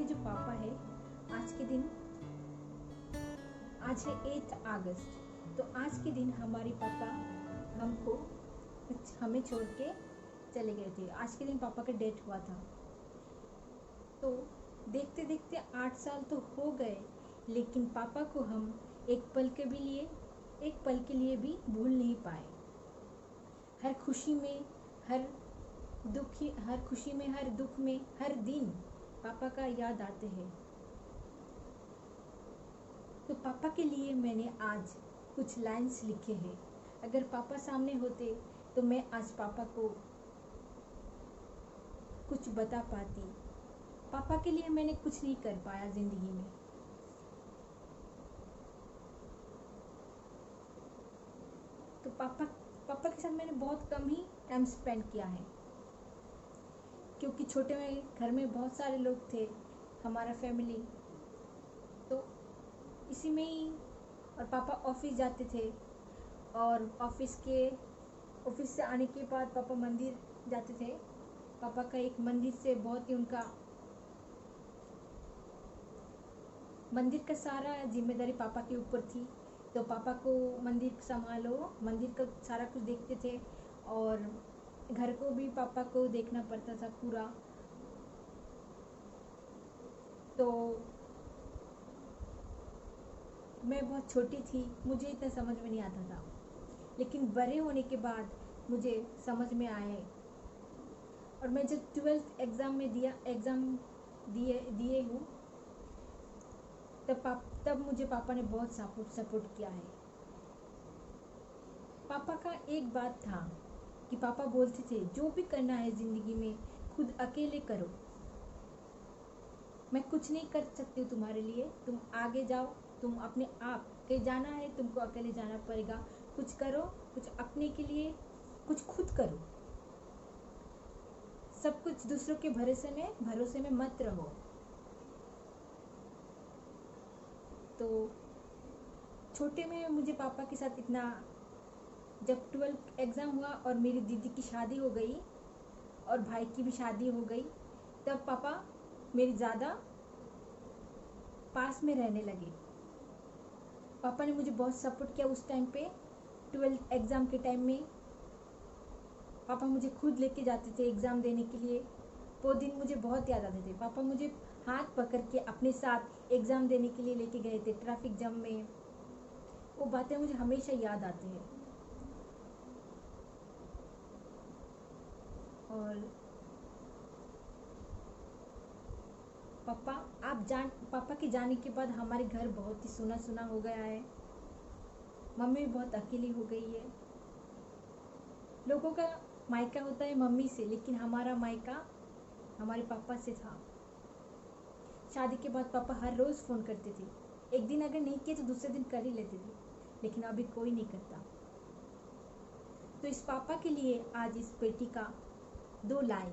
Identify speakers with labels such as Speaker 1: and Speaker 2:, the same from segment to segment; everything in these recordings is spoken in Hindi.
Speaker 1: हमारे जो पापा है, आज के दिन, आज है 8 अगस्त। तो आज के दिन हमारे पापा हमको हमें छोड़ के चले गए थे। आज के दिन पापा का डेथ हुआ था। तो देखते देखते 8 साल तो हो गए, लेकिन पापा को हम एक पल के लिए भी भूल नहीं पाए। हर खुशी में, हर दुख में, हर दिन पापा का याद आते हैं। तो पापा के लिए मैंने आज कुछ लाइन्स लिखे हैं। अगर पापा सामने होते तो मैं आज पापा को कुछ बता पाती। पापा के लिए मैंने कुछ नहीं कर पाया जिंदगी में। तो पापा के साथ मैंने बहुत कम ही टाइम स्पेंड किया है, क्योंकि छोटे में घर में बहुत सारे लोग थे, हमारा फैमिली। तो इसी में ही, और पापा ऑफिस जाते थे, और ऑफिस से आने के बाद पापा मंदिर जाते थे। पापा का एक मंदिर से बहुत ही मंदिर का सारा जिम्मेदारी पापा के ऊपर थी। तो पापा को मंदिर संभालो, मंदिर का सारा कुछ देखते थे, और घर को भी पापा को देखना पड़ता था पूरा। तो मैं बहुत छोटी थी, मुझे इतना समझ में नहीं आता था, लेकिन बड़े होने के बाद मुझे समझ में आए। और मैं जब 12th एग्ज़ाम दिए हूँ, तब मुझे पापा ने बहुत सपोर्ट किया है। पापा का एक बात था कि पापा बोलते थे, जो भी करना है ज़िंदगी में खुद अकेले करो। मैं कुछ नहीं कर सकती हूँ तुम्हारे लिए, तुम आगे जाओ, तुम अपने आप के जाना है, तुमको अकेले जाना पड़ेगा। कुछ करो, कुछ अपने के लिए, कुछ खुद करो। सब कुछ दूसरों के भरोसे में मत रहो। तो छोटे में मुझे पापा के साथ इतना, जब 12th एग्ज़ाम हुआ और मेरी दीदी की शादी हो गई और भाई की भी शादी हो गई, तब पापा मेरे ज़्यादा पास में रहने लगे। पापा ने मुझे बहुत सपोर्ट किया उस टाइम पे। 12th एग्ज़ाम के टाइम में पापा मुझे खुद लेके जाते थे एग्ज़ाम देने के लिए। वो दिन मुझे बहुत याद आते थे। पापा मुझे हाथ पकड़ के अपने साथ एग्ज़ाम देने के लिए लेके गए थे ट्रैफिक जाम में। वो बातें मुझे हमेशा याद आती हैं। और पापा के जाने के बाद हमारे घर बहुत ही सुना सुना हो गया है। मम्मी बहुत अकेली हो गई है। लोगों का मायका होता है मम्मी से, लेकिन हमारा मायका हमारे पापा से था। शादी के बाद पापा हर रोज़ फ़ोन करते थे। एक दिन अगर नहीं किए तो दूसरे दिन कर ही लेते थे, लेकिन अभी कोई नहीं करता। तो इस पापा के लिए आज इस पेटी का 2 लाइन।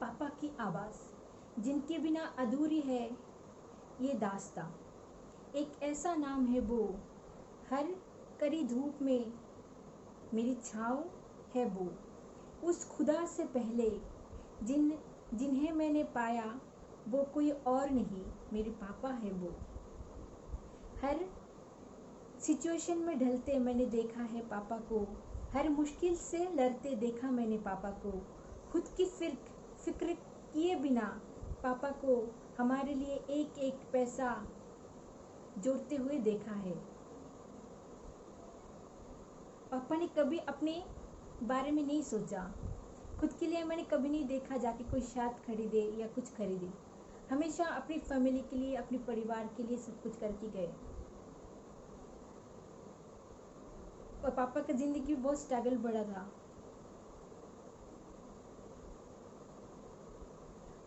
Speaker 1: पापा की आवाज़, जिनके बिना अधूरी है ये दास्तां। एक ऐसा नाम है वो, हर कड़ी धूप में मेरी छाँव है वो। उस खुदा से पहले जिन्हें मैंने पाया, वो कोई और नहीं, मेरे पापा है वो। हर सिचुएशन में ढलते मैंने देखा है पापा को। हर मुश्किल से लड़ते देखा मैंने पापा को। खुद की फिक्र किए बिना पापा को हमारे लिए एक एक पैसा जोड़ते हुए देखा है। पापा ने कभी अपने बारे में नहीं सोचा। खुद के लिए मैंने कभी नहीं देखा जाके कोई शर्ट खरीदे या कुछ खरीदे। हमेशा अपनी फैमिली के लिए, अपने परिवार के लिए सब कुछ करके गए। और पापा का ज़िंदगी बहुत स्ट्रगल बड़ा था।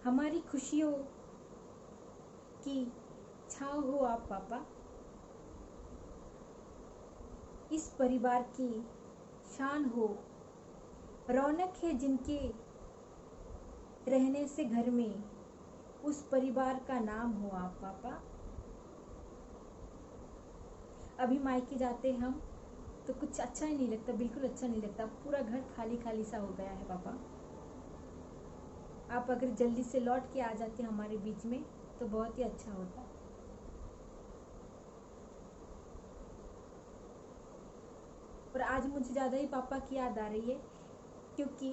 Speaker 1: हमारी खुशियों की छाँव हो आप पापा। इस परिवार की शान हो। रौनक है जिनके रहने से घर में, उस परिवार का नाम हो आप पापा। अभी मायके जाते हम, तो कुछ अच्छा ही नहीं लगता, बिल्कुल अच्छा नहीं लगता। पूरा घर खाली खाली सा हो गया है पापा। आप अगर जल्दी से लौट के आ जाते हमारे बीच में तो बहुत ही अच्छा होता। और आज मुझे ज़्यादा ही पापा की याद आ रही है, क्योंकि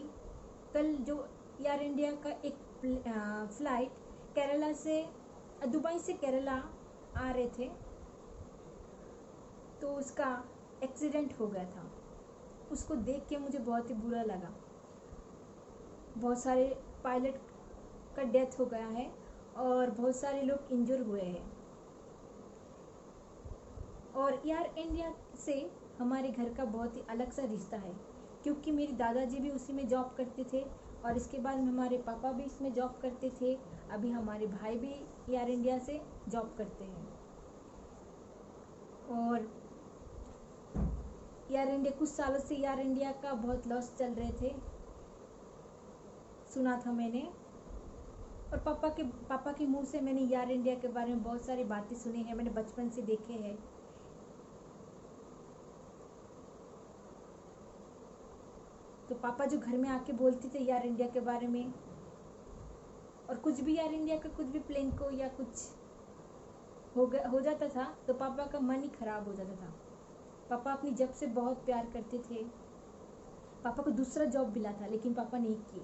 Speaker 1: कल जो एयर इंडिया का एक फ्लाइट केरला से, दुबई से केरला आ रहे थे, तो उसका एक्सीडेंट हो गया था। उसको देख के मुझे बहुत ही बुरा लगा। बहुत सारे पायलट का डेथ हो गया है और बहुत सारे लोग इंजर हुए हैं। और एयर इंडिया से हमारे घर का बहुत ही अलग सा रिश्ता है, क्योंकि मेरे दादाजी भी उसी में जॉब करते थे और इसके बाद हमारे पापा भी इसमें जॉब करते थे। अभी हमारे भाई भी एयर इंडिया से जॉब करते हैं। और एयर इंडिया, कुछ सालों से एयर इंडिया का बहुत लॉस चल रहे थे, सुना था मैंने। और पापा के मुंह से मैंने एयर इंडिया के बारे में बहुत सारी बातें सुनी हैं, मैंने बचपन से देखे हैं। तो पापा जो घर में आके बोलते थे एयर इंडिया के बारे में, और कुछ भी एयर इंडिया का कुछ भी प्लेन को या कुछ हो जाता था तो पापा का मन ही खराब हो जाता था। पापा अपनी जॉब से बहुत प्यार करते थे। पापा को दूसरा जॉब मिला था लेकिन पापा नहीं किए।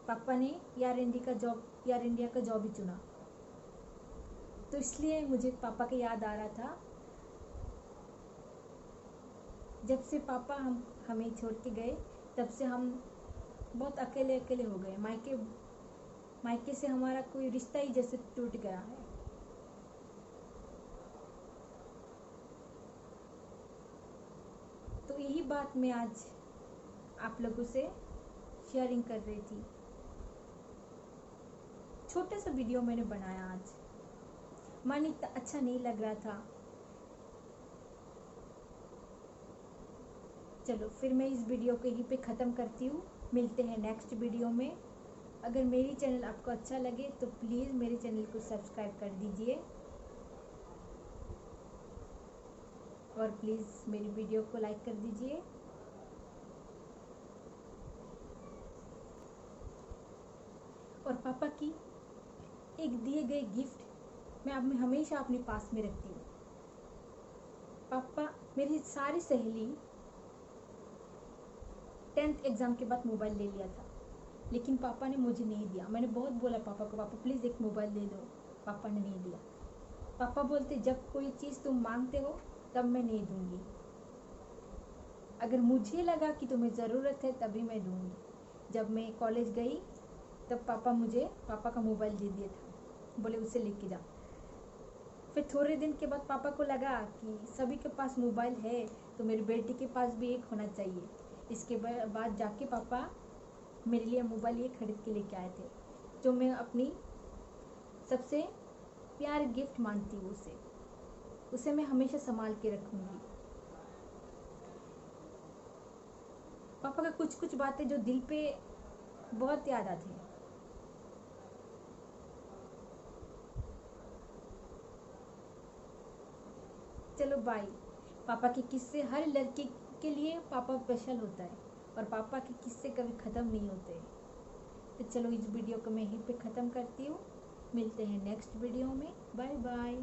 Speaker 1: पापा ने एयर इंडिया का जॉब ही चुना। तो इसलिए मुझे पापा की याद आ रहा था। जब से पापा हमें छोड़ के गए तब से हम बहुत अकेले अकेले हो गए। मायके से हमारा कोई रिश्ता ही जैसे टूट गया है। तो यही बात मैं आज आप लोगों से शेयरिंग कर रही थी। छोटा सा वीडियो मैंने बनाया आज, मन इतना अच्छा नहीं लग रहा था। चलो फिर मैं इस वीडियो को यहीं पे ख़त्म करती हूँ। मिलते हैं नेक्स्ट वीडियो में। अगर मेरी चैनल आपको अच्छा लगे तो प्लीज़ मेरे चैनल को सब्सक्राइब कर दीजिए और प्लीज़ मेरी वीडियो को लाइक कर दीजिए। और पापा की एक दिए गए गिफ्ट मैं हमेशा अपने पास में रखती हूँ। पापा, मेरी सारी सहेली 10th एग्ज़ाम के बाद मोबाइल ले लिया था, लेकिन पापा ने मुझे नहीं दिया। मैंने बहुत बोला पापा को, पापा प्लीज़ एक मोबाइल दे दो। पापा ने नहीं दिया। पापा बोलते जब कोई चीज़ तुम मांगते हो तब मैं नहीं दूंगी, अगर मुझे लगा कि तुम्हें ज़रूरत है तभी मैं दूंगी। जब मैं कॉलेज गई तब पापा का मोबाइल दे दिया था, बोले उसे लेके जा। फिर थोड़े दिन के बाद पापा को लगा कि सभी के पास मोबाइल है तो मेरी बेटी के पास भी एक होना चाहिए। इसके बाद जाके पापा मेरे लिए मोबाइल ये खरीद के लेके आए थे, जो मैं अपनी सबसे प्यार गिफ्ट मानती हूँ। उसे मैं हमेशा संभाल के रखूँगी। पापा का कुछ कुछ बातें जो दिल पे बहुत याद आती हैं। चलो बाय। पापा के किस्से हर लड़की के लिए पापा स्पेशल होता है और पापा के किस्से कभी ख़त्म नहीं होते। तो चलो इस वीडियो को मैं यहीं पे ख़त्म करती हूँ। मिलते हैं नेक्स्ट वीडियो में। Bye bye.